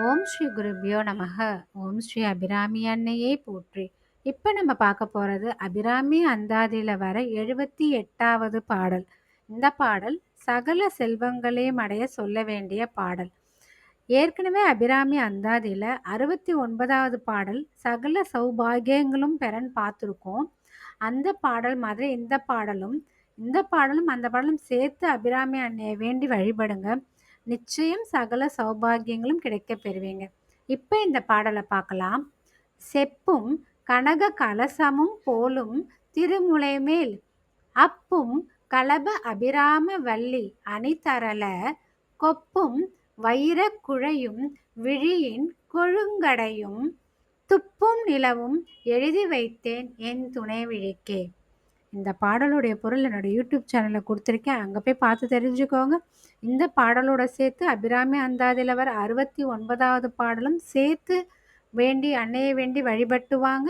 ஓம் ஸ்ரீ குருபியோ நமக. ஓம் ஸ்ரீ அபிராமி அன்னையே போற்றி. இப்போ நம்ம பார்க்க போகிறது அபிராமி அந்தாதியில் வர 78வது பாடல். இந்த பாடல் சகல செல்வங்களையும் அடைய சொல்ல வேண்டிய பாடல். ஏற்கனவே அபிராமி அந்தாதியில் 69வது பாடல் சகல சௌபாகியங்களும் பெறன்னு பார்த்துருக்கோம். அந்த பாடல் மாதிரி இந்த பாடலும் அந்த பாடலும் சேர்த்து அபிராமி அன்னையை வேண்டி வழிபடுங்க. நிச்சயம் சகல சௌபாகியங்களும் கிடைக்கப் பெறுவீங்க. இப்போ இந்த பாடலை பார்க்கலாம். செப்பும் கனக கலசமும் போலும் திருமுலை மேல் அப்பும் கலப அபிராம வள்ளி அணிதரல கொப்பும் வைரக் குழையும் விழியின் கொழுங்கடையும் துப்பும் நிலவும் எழுதி வைத்தேன் என் துணை விழிக்கே. இந்த பாடலுடைய பொருள் என்னோட யூடியூப் சேனலில் கொடுத்துருக்கேன், அங்கே போய் பார்த்து தெரிஞ்சுக்கோங்க. இந்த பாடலோட சேர்த்து அபிராமி அந்தாதியில் வர 69வது பாடலும் சேர்த்து வேண்டி அன்னையை வேண்டி வழிபட்டு வாங்க.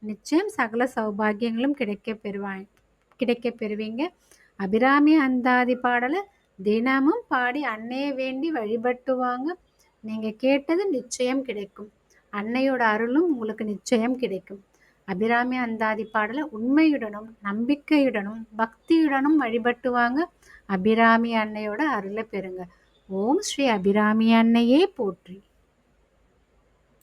நிச்சயம் சகல சௌபாகியங்களும் கிடைக்க பெறுவீங்க. அபிராமி அந்தாதி பாடலை தினமும் பாடி அன்னையை வேண்டி வழிபட்டு வாங்க. நீங்கள் கேட்டது நிச்சயம் கிடைக்கும். அன்னையோட அருளும் உங்களுக்கு நிச்சயம் கிடைக்கும். அபிராமி அந்தாதி பாடலை உண்மையுடனும் நம்பிக்கையுடனும் பக்தியுடனும் வழிபட்டு வாங்க. அபிராமி அன்னையோட அருளை பெறுங்க. ஓம் ஸ்ரீ அபிராமி அன்னையே போற்றி.